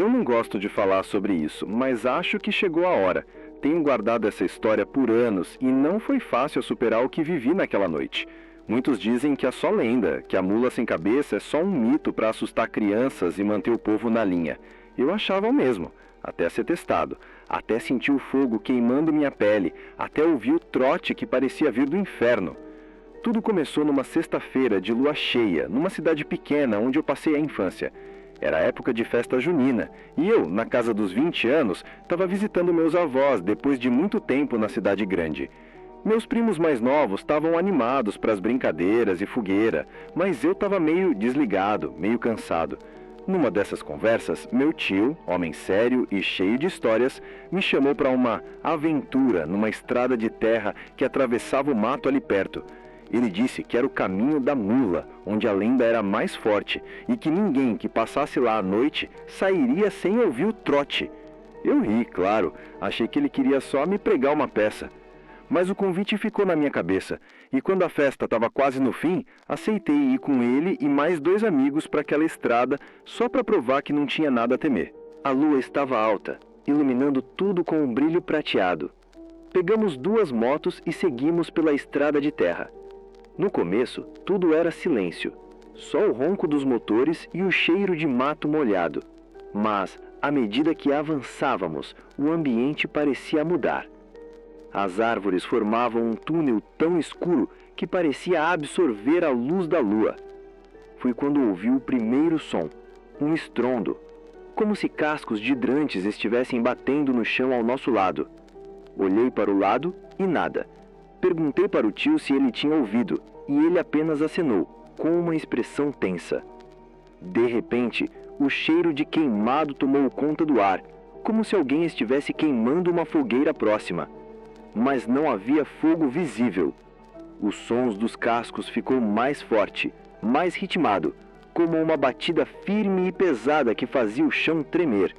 Eu não gosto de falar sobre isso, mas acho que chegou a hora. Tenho guardado essa história por anos e não foi fácil superar o que vivi naquela noite. Muitos dizem que é só lenda, que a mula sem cabeça é só um mito para assustar crianças e manter o povo na linha. Eu achava o mesmo, até ser testado, até sentir o fogo queimando minha pele, até ouvir o trote que parecia vir do inferno. Tudo começou numa sexta-feira de lua cheia, numa cidade pequena onde eu passei a infância. Era época de festa junina, e eu, na casa dos 20 anos, estava visitando meus avós depois de muito tempo na cidade grande. Meus primos mais novos estavam animados para as brincadeiras e fogueira, mas eu estava meio desligado, meio cansado. Numa dessas conversas, meu tio, homem sério e cheio de histórias, me chamou para uma aventura numa estrada de terra que atravessava o mato ali perto. Ele disse que era o caminho da mula, onde a lenda era mais forte, e que ninguém que passasse lá à noite sairia sem ouvir o trote. Eu ri, claro, achei que ele queria só me pregar uma peça. Mas o convite ficou na minha cabeça, e quando a festa estava quase no fim, aceitei ir com ele e mais 2 amigos para aquela estrada, só para provar que não tinha nada a temer. A lua estava alta, iluminando tudo com um brilho prateado. Pegamos 2 motos e seguimos pela estrada de terra. No começo, tudo era silêncio, só o ronco dos motores e o cheiro de mato molhado. Mas, à medida que avançávamos, o ambiente parecia mudar. As árvores formavam um túnel tão escuro que parecia absorver a luz da lua. Foi quando ouvi o primeiro som, um estrondo, como se cascos de hidrantes estivessem batendo no chão ao nosso lado. Olhei para o lado e nada. Perguntei para o tio se ele tinha ouvido, e ele apenas acenou, com uma expressão tensa. De repente, o cheiro de queimado tomou conta do ar, como se alguém estivesse queimando uma fogueira próxima. Mas não havia fogo visível. Os sons dos cascos ficou mais forte, mais ritmado, como uma batida firme e pesada que fazia o chão tremer.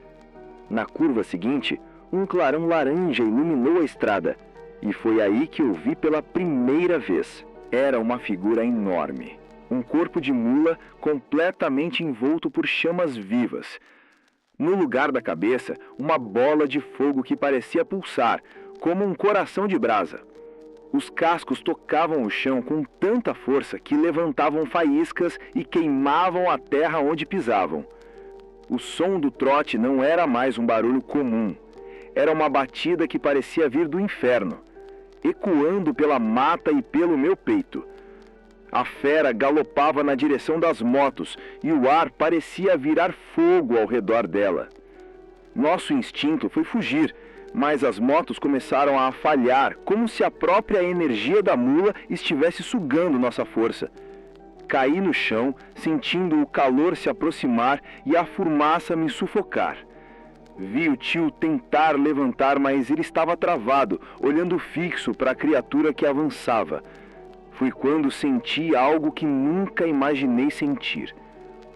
Na curva seguinte, um clarão laranja iluminou a estrada, e foi aí que eu vi pela primeira vez. Era uma figura enorme, um corpo de mula completamente envolto por chamas vivas. No lugar da cabeça, uma bola de fogo que parecia pulsar, como um coração de brasa. Os cascos tocavam o chão com tanta força que levantavam faíscas e queimavam a terra onde pisavam. O som do trote não era mais um barulho comum. Era uma batida que parecia vir do inferno, ecoando pela mata e pelo meu peito. A fera galopava na direção das motos e o ar parecia virar fogo ao redor dela. Nosso instinto foi fugir, mas as motos começaram a falhar, como se a própria energia da mula estivesse sugando nossa força. Caí no chão, sentindo o calor se aproximar e a fumaça me sufocar. Vi o tio tentar levantar, mas ele estava travado, olhando fixo para a criatura que avançava. Foi quando senti algo que nunca imaginei sentir: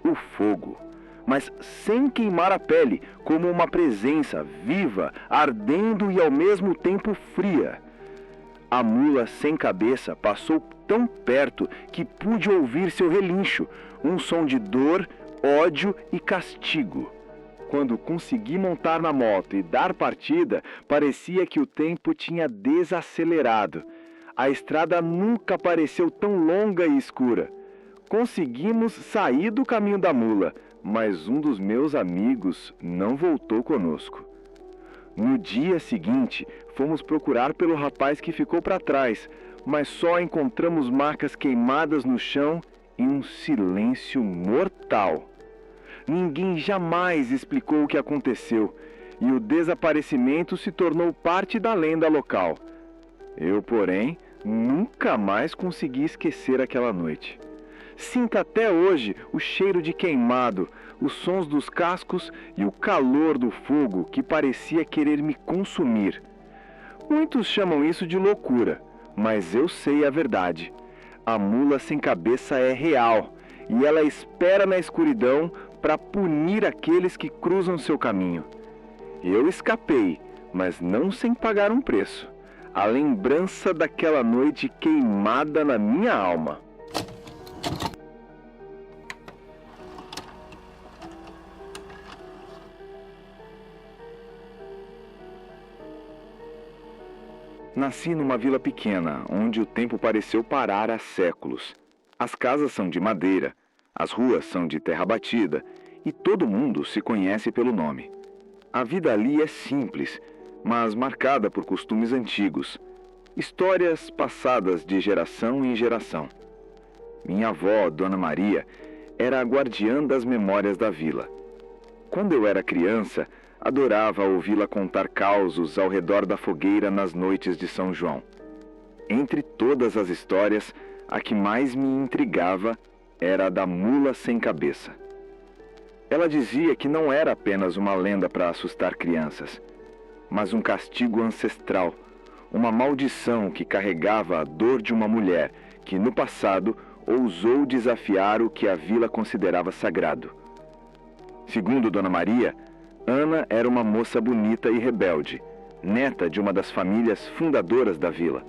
o fogo. Mas sem queimar a pele, como uma presença viva, ardendo e ao mesmo tempo fria. A mula sem cabeça passou tão perto que pude ouvir seu relincho, um som de dor, ódio e castigo. Quando consegui montar na moto e dar partida, parecia que o tempo tinha desacelerado. A estrada nunca pareceu tão longa e escura. Conseguimos sair do caminho da mula, mas um dos meus amigos não voltou conosco. No dia seguinte, fomos procurar pelo rapaz que ficou para trás, mas só encontramos marcas queimadas no chão e um silêncio mortal. Ninguém jamais explicou o que aconteceu, e o desaparecimento se tornou parte da lenda local. Eu, porém, nunca mais consegui esquecer aquela noite. Sinto até hoje o cheiro de queimado, os sons dos cascos e o calor do fogo que parecia querer me consumir. Muitos chamam isso de loucura, mas eu sei a verdade. A mula sem cabeça é real, e ela espera na escuridão para punir aqueles que cruzam seu caminho. Eu escapei, mas não sem pagar um preço. A lembrança daquela noite queimada na minha alma. Nasci numa vila pequena, onde o tempo pareceu parar há séculos. As casas são de madeira, as ruas são de terra batida, e todo mundo se conhece pelo nome. A vida ali é simples, mas marcada por costumes antigos, histórias passadas de geração em geração. Minha avó, Dona Maria, era a guardiã das memórias da vila. Quando eu era criança, adorava ouvi-la contar causos ao redor da fogueira nas noites de São João. Entre todas as histórias, a que mais me intrigava era a da mula sem cabeça. Ela dizia que não era apenas uma lenda para assustar crianças, mas um castigo ancestral, uma maldição que carregava a dor de uma mulher que, no passado, ousou desafiar o que a vila considerava sagrado. Segundo Dona Maria, Ana era uma moça bonita e rebelde, neta de uma das famílias fundadoras da vila.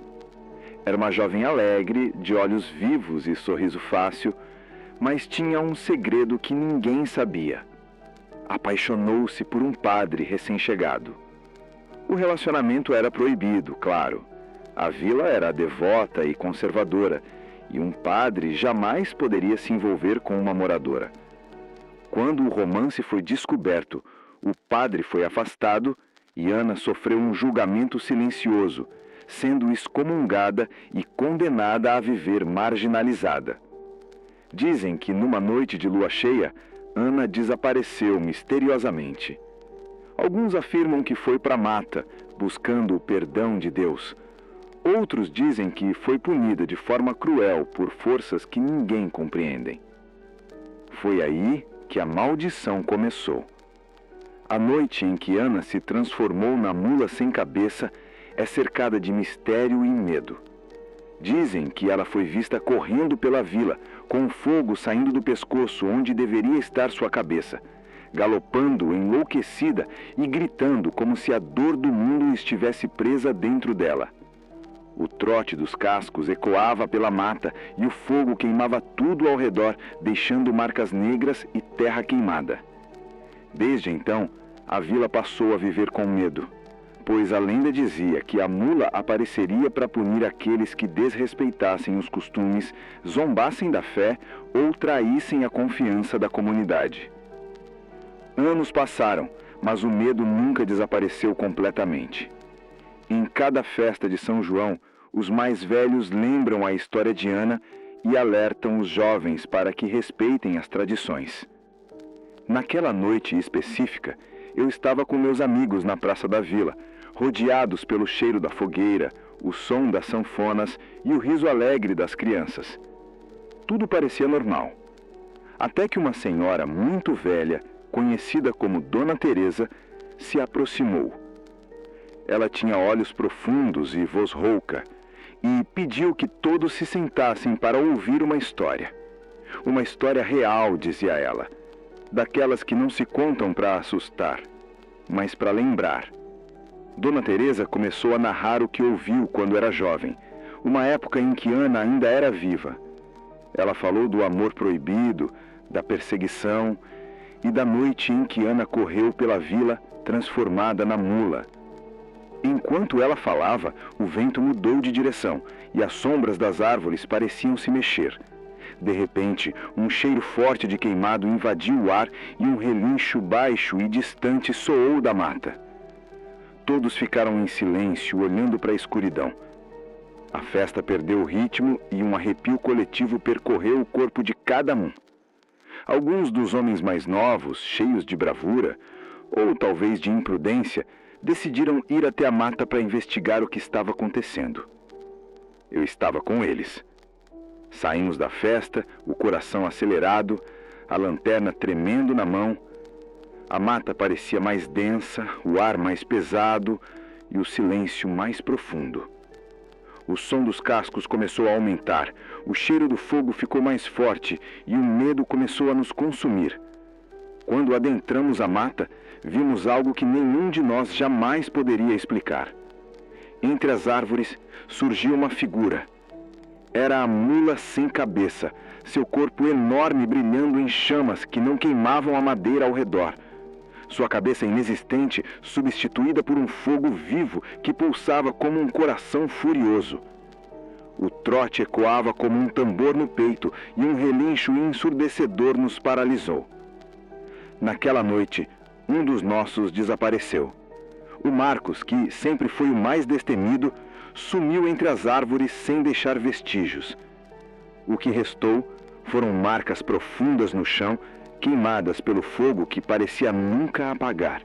Era uma jovem alegre, de olhos vivos e sorriso fácil, mas tinha um segredo que ninguém sabia. Apaixonou-se por um padre recém-chegado. O relacionamento era proibido, claro. A vila era devota e conservadora, e um padre jamais poderia se envolver com uma moradora. Quando o romance foi descoberto, o padre foi afastado e Ana sofreu um julgamento silencioso, sendo excomungada e condenada a viver marginalizada. Dizem que numa noite de lua cheia, Ana desapareceu misteriosamente. Alguns afirmam que foi para a mata, buscando o perdão de Deus. Outros dizem que foi punida de forma cruel por forças que ninguém compreendem. Foi aí que a maldição começou. A noite em que Ana se transformou na mula sem cabeça é cercada de mistério e medo. Dizem que ela foi vista correndo pela vila, com fogo saindo do pescoço onde deveria estar sua cabeça, galopando enlouquecida e gritando como se a dor do mundo estivesse presa dentro dela. O trote dos cascos ecoava pela mata e o fogo queimava tudo ao redor, deixando marcas negras e terra queimada. Desde então, a vila passou a viver com medo, pois a lenda dizia que a mula apareceria para punir aqueles que desrespeitassem os costumes, zombassem da fé ou traíssem a confiança da comunidade. Anos passaram, mas o medo nunca desapareceu completamente. Em cada festa de São João, os mais velhos lembram a história de Ana e alertam os jovens para que respeitem as tradições. Naquela noite específica, eu estava com meus amigos na praça da vila, rodeados pelo cheiro da fogueira, o som das sanfonas e o riso alegre das crianças. Tudo parecia normal. Até que uma senhora muito velha, conhecida como Dona Teresa, se aproximou. Ela tinha olhos profundos e voz rouca, e pediu que todos se sentassem para ouvir uma história. Uma história real, dizia ela, daquelas que não se contam para assustar, mas para lembrar. Dona Teresa começou a narrar o que ouviu quando era jovem, uma época em que Ana ainda era viva. Ela falou do amor proibido, da perseguição e da noite em que Ana correu pela vila transformada na mula. Enquanto ela falava, o vento mudou de direção e as sombras das árvores pareciam se mexer. De repente, um cheiro forte de queimado invadiu o ar e um relincho baixo e distante soou da mata. Todos ficaram em silêncio, olhando para a escuridão. A festa perdeu o ritmo e um arrepio coletivo percorreu o corpo de cada um. Alguns dos homens mais novos, cheios de bravura, ou talvez de imprudência, decidiram ir até a mata para investigar o que estava acontecendo. Eu estava com eles. Saímos da festa, o coração acelerado, a lanterna tremendo na mão. A mata parecia mais densa, o ar mais pesado e o silêncio mais profundo. O som dos cascos começou a aumentar, o cheiro do fogo ficou mais forte e o medo começou a nos consumir. Quando adentramos a mata, vimos algo que nenhum de nós jamais poderia explicar. Entre as árvores surgiu uma figura. Era a mula sem cabeça, seu corpo enorme brilhando em chamas que não queimavam a madeira ao redor. sua cabeça inexistente substituída por um fogo vivo que pulsava como um coração furioso. O trote ecoava como um tambor no peito e um relincho ensurdecedor nos paralisou. Naquela noite, um dos nossos desapareceu. O Marcos, que sempre foi o mais destemido, sumiu entre as árvores sem deixar vestígios. O que restou foram marcas profundas no chão, queimadas pelo fogo que parecia nunca apagar.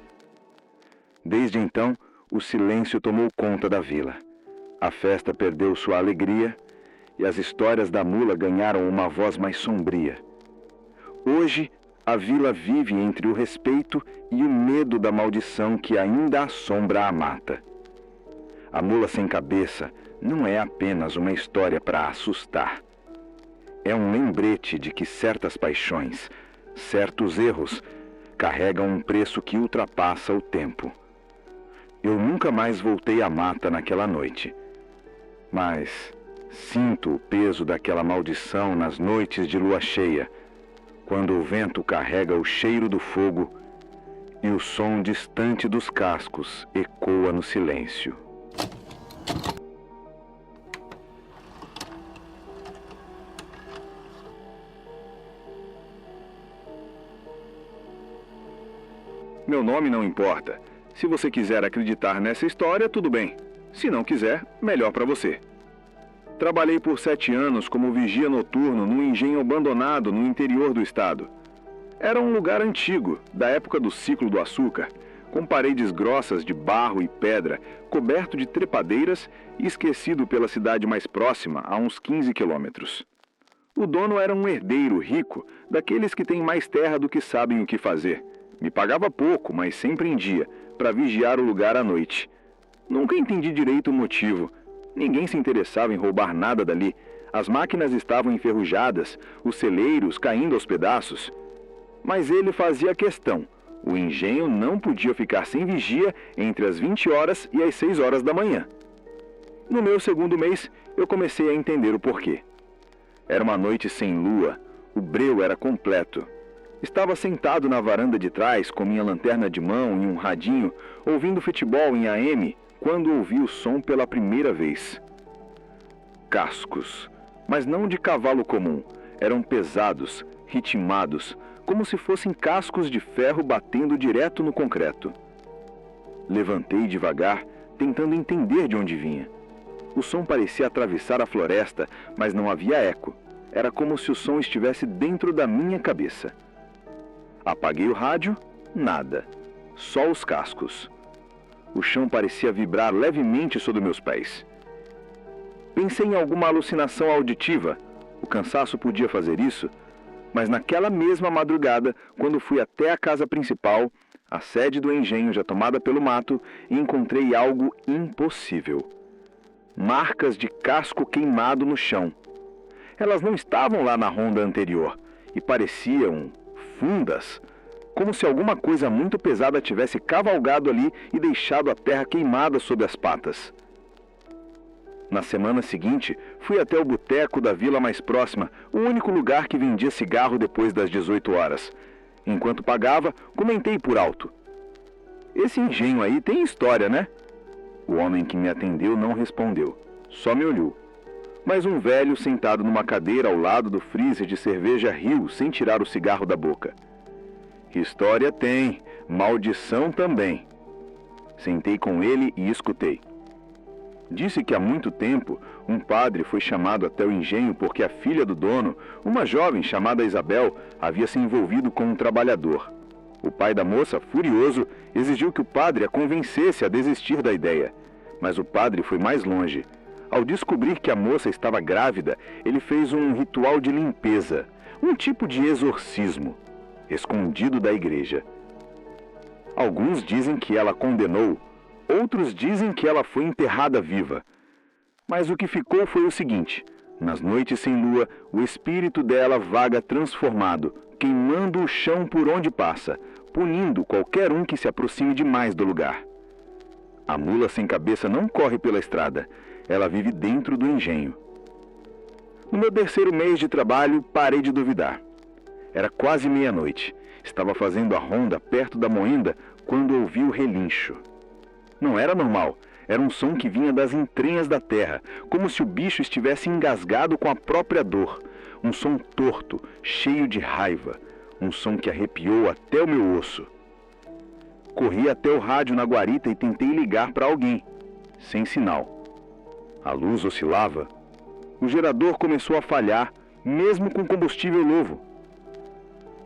Desde então, o silêncio tomou conta da vila. A festa perdeu sua alegria e as histórias da mula ganharam uma voz mais sombria. Hoje, a vila vive entre o respeito e o medo da maldição que ainda assombra a mata. A mula sem cabeça não é apenas uma história para assustar. É um lembrete de que certas paixões, certos erros, carregam um preço que ultrapassa o tempo. Eu nunca mais voltei à mata naquela noite. Mas sinto o peso daquela maldição nas noites de lua cheia, quando o vento carrega o cheiro do fogo e o som distante dos cascos ecoa no silêncio. Meu nome não importa. Se você quiser acreditar nessa história, tudo bem. Se não quiser, melhor para você. Trabalhei por 7 anos como vigia noturno num engenho abandonado no interior do estado. Era um lugar antigo, da época do ciclo do açúcar, com paredes grossas de barro e pedra, coberto de trepadeiras e esquecido pela cidade mais próxima, a uns 15 quilômetros. O dono era um herdeiro rico, daqueles que têm mais terra do que sabem o que fazer. Me pagava pouco, mas sempre em dia, para vigiar o lugar à noite. Nunca entendi direito o motivo. Ninguém se interessava em roubar nada dali. As máquinas estavam enferrujadas, os celeiros caindo aos pedaços. Mas ele fazia questão. O engenho não podia ficar sem vigia entre as 20 horas e as 6 horas da manhã. No meu segundo mês, eu comecei a entender o porquê. Era uma noite sem lua, o breu era completo. Estava sentado na varanda de trás com minha lanterna de mão e um radinho, ouvindo futebol em AM, quando ouvi o som pela primeira vez. Cascos, mas não de cavalo comum, eram pesados, ritmados, como se fossem cascos de ferro batendo direto no concreto. Levantei devagar, tentando entender de onde vinha. O som parecia atravessar a floresta, mas não havia eco. Era como se o som estivesse dentro da minha cabeça. Apaguei o rádio, nada. Só os cascos. O chão parecia vibrar levemente sob meus pés. Pensei em alguma alucinação auditiva. O cansaço podia fazer isso, mas naquela mesma madrugada, quando fui até a casa principal, a sede do engenho já tomada pelo mato, encontrei algo impossível. Marcas de casco queimado no chão. Elas não estavam lá na ronda anterior e pareciam fundas, como se alguma coisa muito pesada tivesse cavalgado ali e deixado a terra queimada sob as patas. Na semana seguinte, fui até o boteco da vila mais próxima, o único lugar que vendia cigarro depois das 18 horas. Enquanto pagava, comentei por alto: "Esse engenho aí tem história, né?" O homem que me atendeu não respondeu, só me olhou. Mas um velho sentado numa cadeira ao lado do freezer de cerveja riu sem tirar o cigarro da boca. "História tem, maldição também." Sentei com ele e escutei. Disse que há muito tempo um padre foi chamado até o engenho porque a filha do dono, uma jovem chamada Isabel, havia se envolvido com um trabalhador. O pai da moça, furioso, exigiu que o padre a convencesse a desistir da ideia. Mas o padre foi mais longe. Ao descobrir que a moça estava grávida, ele fez um ritual de limpeza, um tipo de exorcismo, escondido da igreja. Alguns dizem que ela condenou, outros dizem que ela foi enterrada viva. Mas o que ficou foi o seguinte: nas noites sem lua, o espírito dela vaga transformado, queimando o chão por onde passa, punindo qualquer um que se aproxime demais do lugar. A mula sem cabeça não corre pela estrada. Ela vive dentro do engenho. No meu terceiro mês de trabalho, parei de duvidar. Era quase meia-noite, Estava fazendo a ronda perto da moenda quando ouvi o relincho. Não era normal, era um som que vinha das entranhas da terra, como se o bicho estivesse engasgado com a própria dor. Um som torto, cheio de raiva, um som que arrepiou até o meu osso. Corri até o rádio na guarita e tentei ligar para alguém, sem sinal. A luz oscilava. O gerador começou a falhar, mesmo com combustível novo.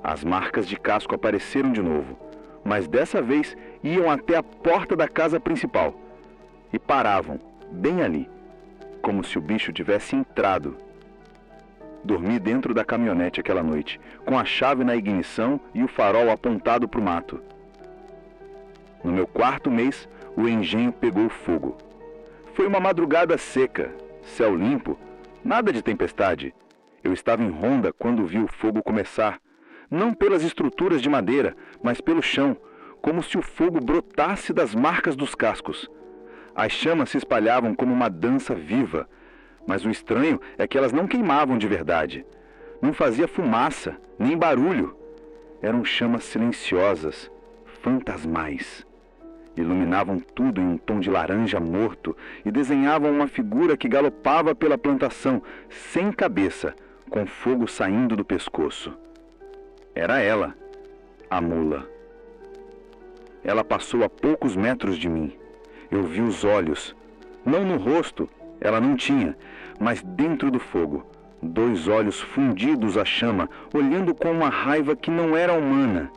As marcas de casco apareceram de novo, mas dessa vez iam até a porta da casa principal e paravam, bem ali, como se o bicho tivesse entrado. Dormi dentro da caminhonete aquela noite, com a chave na ignição e o farol apontado para o mato. No meu 4º mês, o engenho pegou fogo. Foi uma madrugada seca, céu limpo, nada de tempestade. Eu estava em ronda quando vi o fogo começar, não pelas estruturas de madeira, mas pelo chão, como se o fogo brotasse das marcas dos cascos. As chamas se espalhavam como uma dança viva, mas o estranho é que elas não queimavam de verdade. Não fazia fumaça, nem barulho. Eram chamas silenciosas, fantasmais. Iluminavam tudo em um tom de laranja morto e desenhavam uma figura que galopava pela plantação, sem cabeça, com fogo saindo do pescoço. Era ela, a mula. Ela passou a poucos metros de mim. Eu vi os olhos. Não no rosto, ela não tinha, mas dentro do fogo. 2 olhos fundidos à chama, olhando com uma raiva que não era humana.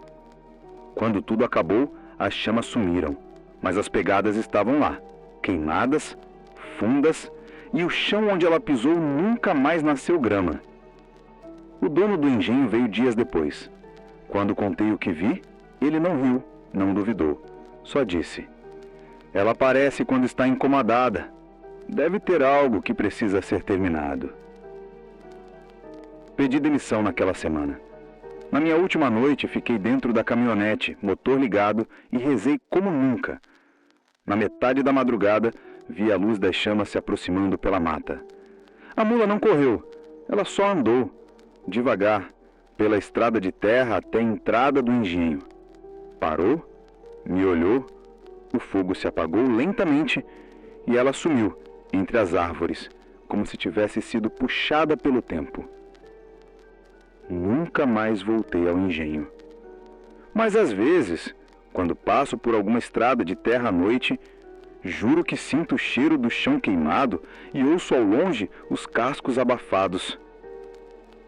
Quando tudo acabou, as chamas sumiram, mas as pegadas estavam lá, queimadas, fundas, e o chão onde ela pisou nunca mais nasceu grama. O dono do engenho veio dias depois. Quando contei o que vi, ele não riu, não duvidou. Só disse: "Ela aparece quando está incomodada. Deve ter algo que precisa ser terminado." Pedi demissão naquela semana. Na minha última noite, fiquei dentro da caminhonete, motor ligado, e rezei como nunca. Na metade da madrugada, vi a luz das chamas se aproximando pela mata. A mula não correu, ela só andou, devagar, pela estrada de terra até a entrada do engenho. Parou, me olhou, o fogo se apagou lentamente e ela sumiu entre as árvores, como se tivesse sido puxada pelo tempo. Nunca mais voltei ao engenho. Mas às vezes, quando passo por alguma estrada de terra à noite, juro que sinto o cheiro do chão queimado e ouço ao longe os cascos abafados.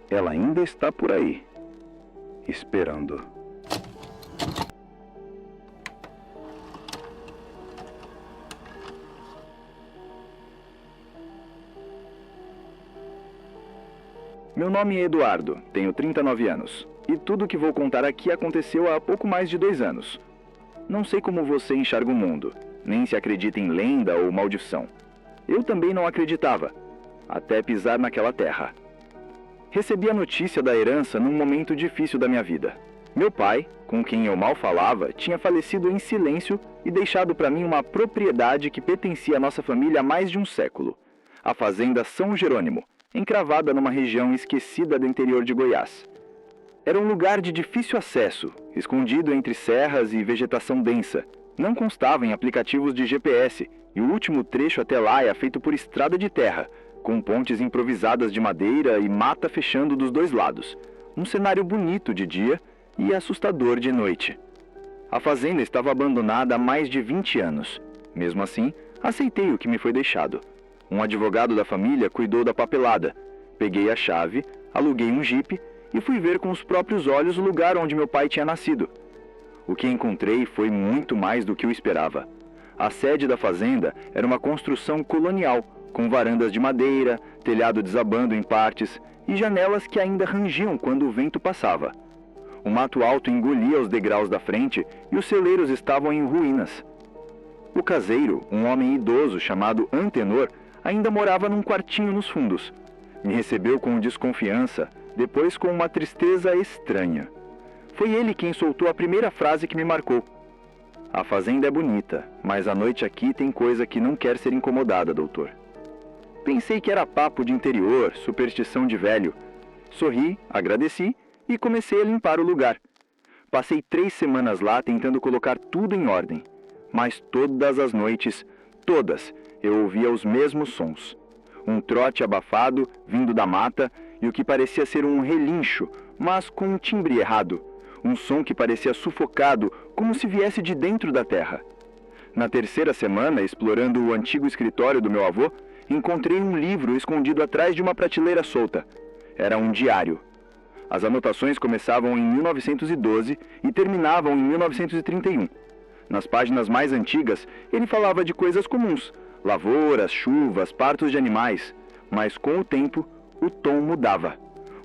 Ela ainda está por aí, esperando. Meu nome é Eduardo, tenho 39 anos, e tudo o que vou contar aqui aconteceu há pouco mais de 2 anos. Não sei como você enxerga o mundo, nem se acredita em lenda ou maldição. Eu também não acreditava, até pisar naquela terra. Recebi a notícia da herança num momento difícil da minha vida. Meu pai, com quem eu mal falava, tinha falecido em silêncio e deixado para mim uma propriedade que pertencia à nossa família há mais de um século, a fazenda São Jerônimo, encravada numa região esquecida do interior de Goiás. Era um lugar de difícil acesso, escondido entre serras e vegetação densa. Não constava em aplicativos de GPS, e o último trecho até lá é feito por estrada de terra, com pontes improvisadas de madeira e mata fechando dos 2 lados. Um cenário bonito de dia e assustador de noite. A fazenda estava abandonada há mais de 20 anos. Mesmo assim, aceitei o que me foi deixado. Um advogado da família cuidou da papelada. Peguei a chave, aluguei um jipe e fui ver com os próprios olhos o lugar onde meu pai tinha nascido. O que encontrei foi muito mais do que eu esperava. A sede da fazenda era uma construção colonial, com varandas de madeira, telhado desabando em partes e janelas que ainda rangiam quando o vento passava. O mato alto engolia os degraus da frente e os celeiros estavam em ruínas. O caseiro, um homem idoso chamado Antenor, ainda morava num quartinho nos fundos. Me recebeu com desconfiança, depois com uma tristeza estranha. Foi ele quem soltou a primeira frase que me marcou. "A fazenda é bonita, mas a noite aqui tem coisa que não quer ser incomodada, doutor." Pensei que era papo de interior, superstição de velho. Sorri, agradeci e comecei a limpar o lugar. Passei 3 semanas lá tentando colocar tudo em ordem. Mas todas as noites, todas, eu ouvia os mesmos sons. Um trote abafado, vindo da mata, e o que parecia ser um relincho, mas com um timbre errado. Um som que parecia sufocado, como se viesse de dentro da terra. Na 3ª semana, explorando o antigo escritório do meu avô, encontrei um livro escondido atrás de uma prateleira solta. Era um diário. As anotações começavam em 1912 e terminavam em 1931. Nas páginas mais antigas, ele falava de coisas comuns, lavouras, chuvas, partos de animais. Mas com o tempo, o tom mudava.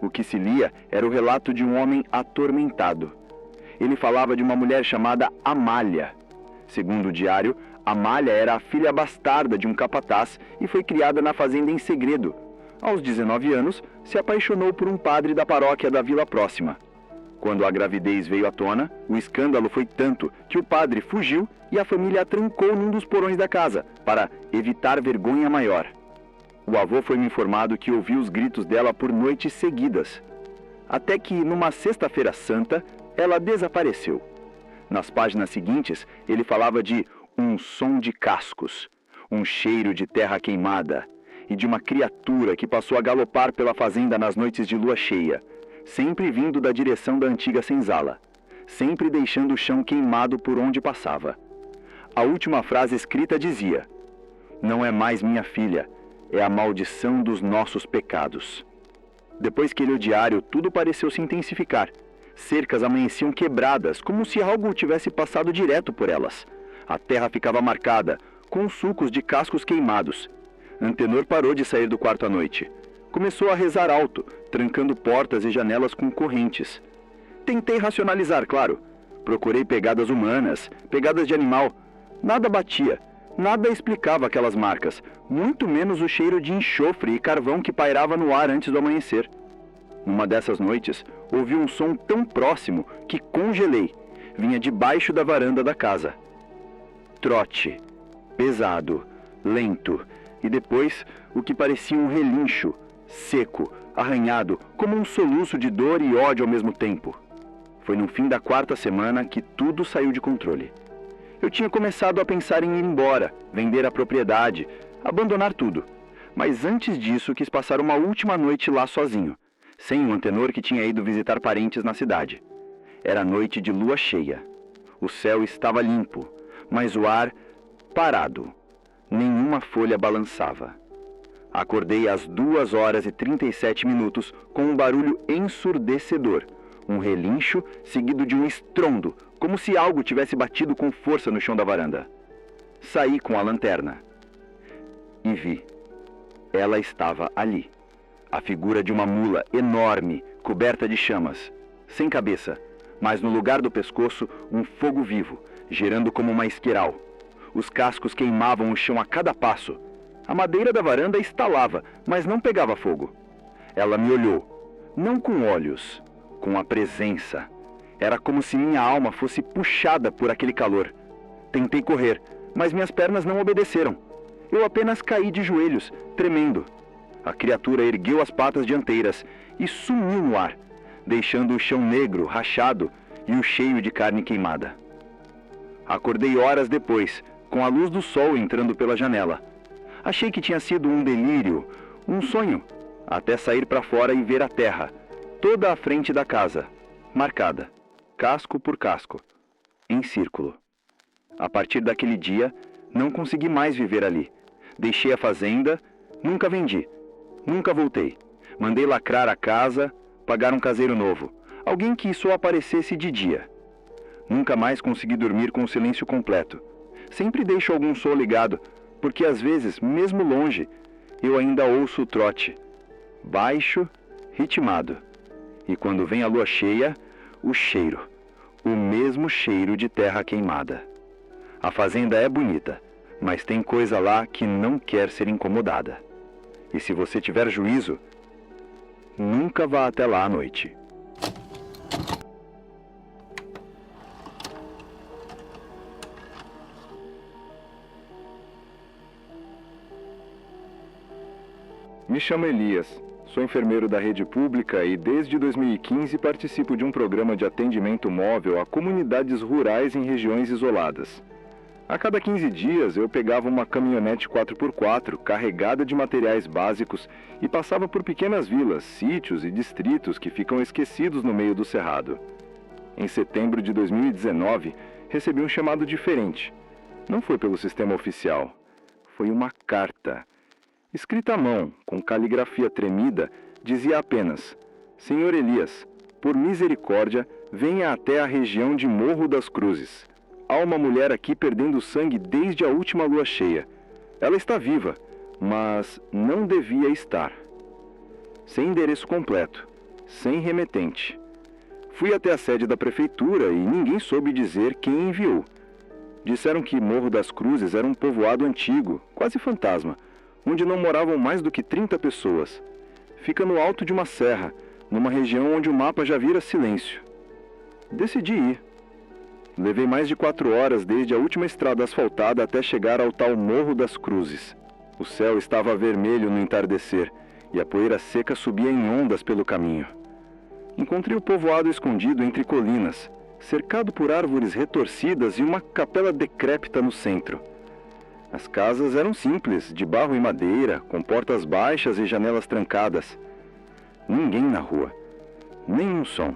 O que se lia era o relato de um homem atormentado. Ele falava de uma mulher chamada Amália. Segundo o diário, Amália era a filha bastarda de um capataz e foi criada na fazenda em segredo. Aos 19 anos, se apaixonou por um padre da paróquia da vila próxima. Quando a gravidez veio à tona, o escândalo foi tanto que o padre fugiu e a família a trancou num dos porões da casa, para evitar vergonha maior. O avô foi-me informado que ouviu os gritos dela por noites seguidas. Até que, numa sexta-feira santa, ela desapareceu. Nas páginas seguintes, ele falava de um som de cascos, um cheiro de terra queimada e de uma criatura que passou a galopar pela fazenda nas noites de lua cheia, sempre vindo da direção da antiga senzala, sempre deixando o chão queimado por onde passava. A última frase escrita dizia: "Não é mais minha filha, é a maldição dos nossos pecados." Depois que li o diário, tudo pareceu se intensificar. Cercas amanheciam quebradas, como se algo tivesse passado direto por elas. A terra ficava marcada, com sulcos de cascos queimados. Antenor parou de sair do quarto à noite. Começou a rezar alto, trancando portas e janelas com correntes. Tentei racionalizar, claro. Procurei pegadas humanas, pegadas de animal. Nada batia, nada explicava aquelas marcas, muito menos o cheiro de enxofre e carvão que pairava no ar antes do amanhecer. Numa dessas noites, ouvi um som tão próximo que congelei. Vinha debaixo da varanda da casa. Trote, pesado, lento, e depois o que parecia um relincho, seco, arranhado, como um soluço de dor e ódio ao mesmo tempo. Foi no fim da 4ª semana que tudo saiu de controle. Eu tinha começado a pensar em ir embora, vender a propriedade, abandonar tudo. Mas antes disso quis passar uma última noite lá sozinho, sem o Antenor que tinha ido visitar parentes na cidade. Era noite de lua cheia. O céu estava limpo, mas o ar parado. Nenhuma folha balançava. Acordei às 2h37 com um barulho ensurdecedor, um relincho seguido de um estrondo, como se algo tivesse batido com força no chão da varanda. Saí com a lanterna e vi. Ela estava ali. A figura de uma mula enorme, coberta de chamas, sem cabeça, mas no lugar do pescoço um fogo vivo, girando como uma esquiral. Os cascos queimavam o chão a cada passo. A madeira da varanda estalava, mas não pegava fogo. Ela me olhou, não com olhos, com a presença. Era como se minha alma fosse puxada por aquele calor. Tentei correr, mas minhas pernas não obedeceram. Eu apenas caí de joelhos, tremendo. A criatura ergueu as patas dianteiras e sumiu no ar, deixando o chão negro, rachado e o cheio de carne queimada. Acordei horas depois, com a luz do sol entrando pela janela. Achei que tinha sido um delírio, um sonho, até sair para fora e ver a terra, toda à frente da casa, marcada, casco por casco, em círculo. A partir daquele dia, não consegui mais viver ali. Deixei a fazenda, nunca vendi, nunca voltei. Mandei lacrar a casa, pagar um caseiro novo, alguém que só aparecesse de dia. Nunca mais consegui dormir com o silêncio completo. Sempre deixo algum som ligado, porque às vezes, mesmo longe, eu ainda ouço o trote, baixo, ritmado. E quando vem a lua cheia, o cheiro, o mesmo cheiro de terra queimada. A fazenda é bonita, mas tem coisa lá que não quer ser incomodada. E se você tiver juízo, nunca vá até lá à noite. Me chamo Elias. Sou enfermeiro da rede pública e desde 2015 participo de um programa de atendimento móvel a comunidades rurais em regiões isoladas. A cada 15 dias eu pegava uma caminhonete 4x4 carregada de materiais básicos e passava por pequenas vilas, sítios e distritos que ficam esquecidos no meio do cerrado. Em setembro de 2019, recebi um chamado diferente. Não foi pelo sistema oficial. Foi uma carta. Escrita à mão, com caligrafia tremida, dizia apenas: Senhor Elias, por misericórdia, venha até a região de Morro das Cruzes. Há uma mulher aqui perdendo sangue desde a última lua cheia. Ela está viva, mas não devia estar. Sem endereço completo, sem remetente. Fui até a sede da prefeitura e ninguém soube dizer quem enviou. Disseram que Morro das Cruzes era um povoado antigo, quase fantasma, onde não moravam mais do que 30 pessoas. Fica no alto de uma serra, numa região onde o mapa já vira silêncio. Decidi ir. Levei mais de 4 horas desde a última estrada asfaltada até chegar ao tal Morro das Cruzes. O céu estava vermelho no entardecer e a poeira seca subia em ondas pelo caminho. Encontrei o povoado escondido entre colinas, cercado por árvores retorcidas e uma capela decrépita no centro. As casas eram simples, de barro e madeira, com portas baixas e janelas trancadas. Ninguém na rua. Nenhum som.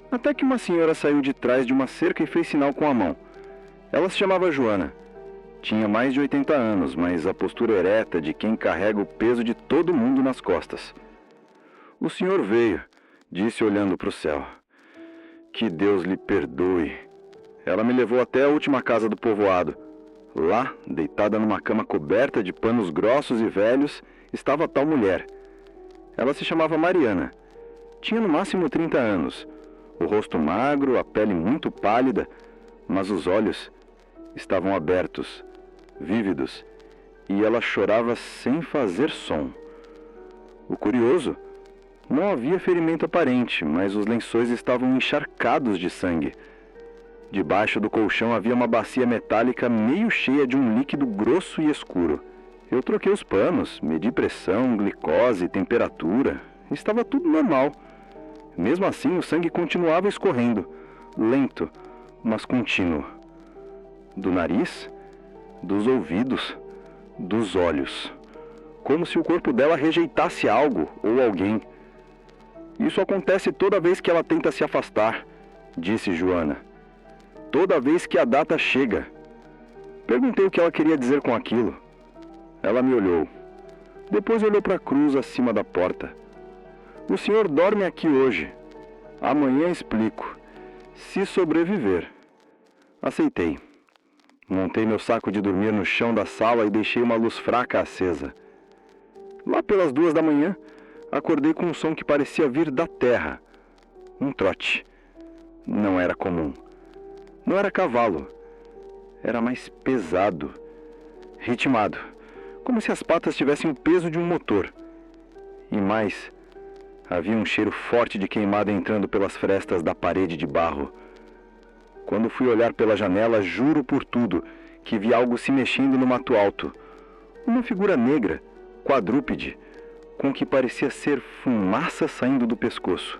Até que uma senhora saiu de trás de uma cerca e fez sinal com a mão. Ela se chamava Joana. Tinha mais de 80 anos, mas a postura ereta de quem carrega o peso de todo mundo nas costas. O senhor veio, disse olhando para o céu. Que Deus lhe perdoe. Ela me levou até a última casa do povoado. Lá, deitada numa cama coberta de panos grossos e velhos, estava a tal mulher. Ela se chamava Mariana. Tinha no máximo 30 anos. O rosto magro, a pele muito pálida, mas os olhos estavam abertos, vívidos, e ela chorava sem fazer som. O curioso, não havia ferimento aparente, mas os lençóis estavam encharcados de sangue. Debaixo do colchão havia uma bacia metálica meio cheia de um líquido grosso e escuro. Eu troquei os panos, medi pressão, glicose, temperatura. Estava tudo normal. Mesmo assim, o sangue continuava escorrendo, lento, mas contínuo. Do nariz, dos ouvidos, dos olhos. Como se o corpo dela rejeitasse algo ou alguém. Isso acontece toda vez que ela tenta se afastar, disse Joana. Toda vez que a data chega. Perguntei o que ela queria dizer com aquilo. Ela me olhou. Depois olhou para a cruz acima da porta. O senhor dorme aqui hoje. Amanhã explico. Se sobreviver. Aceitei. Montei meu saco de dormir no chão da sala e deixei uma luz fraca acesa. Lá pelas 2 da manhã, acordei com um som que parecia vir da terra. Um trote. Não era comum. Não era cavalo. Era mais pesado. Ritmado. Como se as patas tivessem o peso de um motor. E mais, havia um cheiro forte de queimada entrando pelas frestas da parede de barro. Quando fui olhar pela janela, juro por tudo, que vi algo se mexendo no mato alto. Uma figura negra, quadrúpede, com o que parecia ser fumaça saindo do pescoço.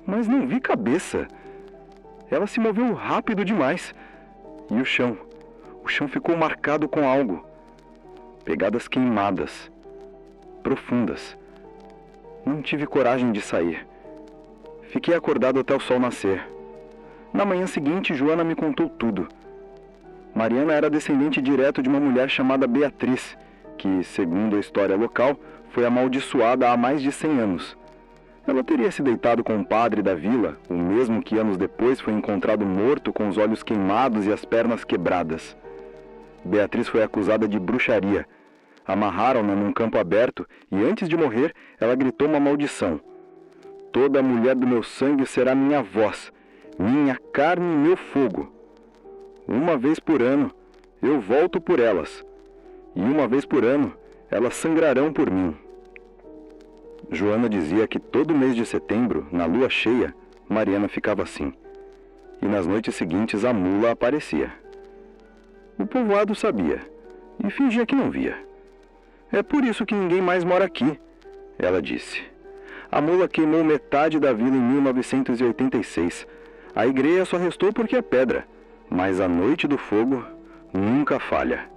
Mas não vi cabeça. Ela se moveu rápido demais. E o chão ficou marcado com algo. Pegadas queimadas, profundas. Não tive coragem de sair. Fiquei acordado até o sol nascer. Na manhã seguinte, Joana me contou tudo. Mariana era descendente direto de uma mulher chamada Beatriz, que, segundo a história local, foi amaldiçoada há mais de 100 anos. Ela teria se deitado com um padre da vila, o mesmo que anos depois foi encontrado morto com os olhos queimados e as pernas quebradas. Beatriz foi acusada de bruxaria. Amarraram-na num campo aberto e antes de morrer, ela gritou uma maldição. Toda mulher do meu sangue será minha voz, minha carne e meu fogo. Uma vez por ano, eu volto por elas. E uma vez por ano, elas sangrarão por mim. Joana dizia que todo mês de setembro, na lua cheia, Mariana ficava assim. E nas noites seguintes a mula aparecia. O povoado sabia, e fingia que não via. É por isso que ninguém mais mora aqui. ela disse. A mula queimou metade da vila em 1986. A igreja só restou porque é pedra, mas a noite do fogo nunca falha.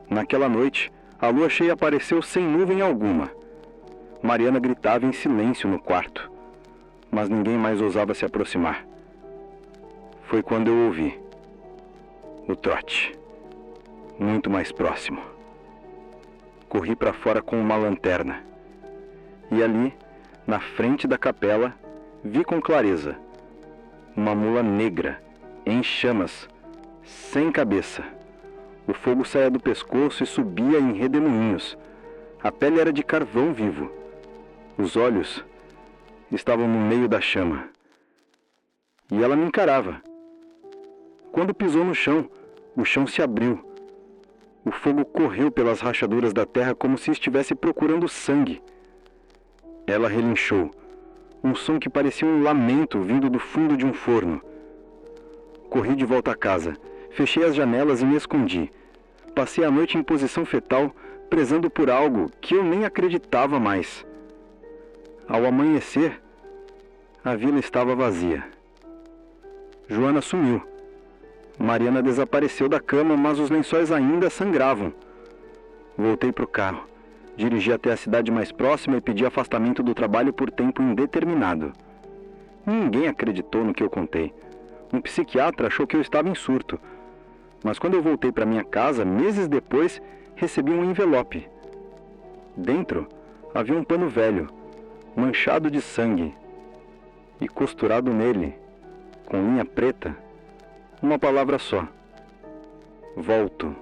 Naquela noite, a lua cheia apareceu sem nuvem alguma. Mariana gritava em silêncio no quarto, mas ninguém mais ousava se aproximar. Foi quando eu ouvi o trote, muito mais próximo. Corri para fora com uma lanterna, e ali, na frente da capela, vi com clareza uma mula negra, em chamas, sem cabeça. O fogo saía do pescoço e subia em redemoinhos. A pele era de carvão vivo. Os olhos estavam no meio da chama. E ela me encarava. Quando pisou no chão, o chão se abriu. O fogo correu pelas rachaduras da terra como se estivesse procurando sangue. Ela relinchou, um som que parecia um lamento vindo do fundo de um forno. Corri de volta a casa, fechei as janelas e me escondi. Passei a noite em posição fetal, prezando por algo que eu nem acreditava mais. Ao amanhecer, a vila estava vazia. Joana sumiu. Mariana desapareceu da cama, mas os lençóis ainda sangravam. Voltei para o carro. Dirigi até a cidade mais próxima e pedi afastamento do trabalho por tempo indeterminado. Ninguém acreditou no que eu contei. Um psiquiatra achou que eu estava em surto. Mas quando eu voltei para minha casa, meses depois, recebi um envelope. Dentro havia um pano velho, manchado de sangue, e costurado nele, com linha preta, uma palavra só: volto.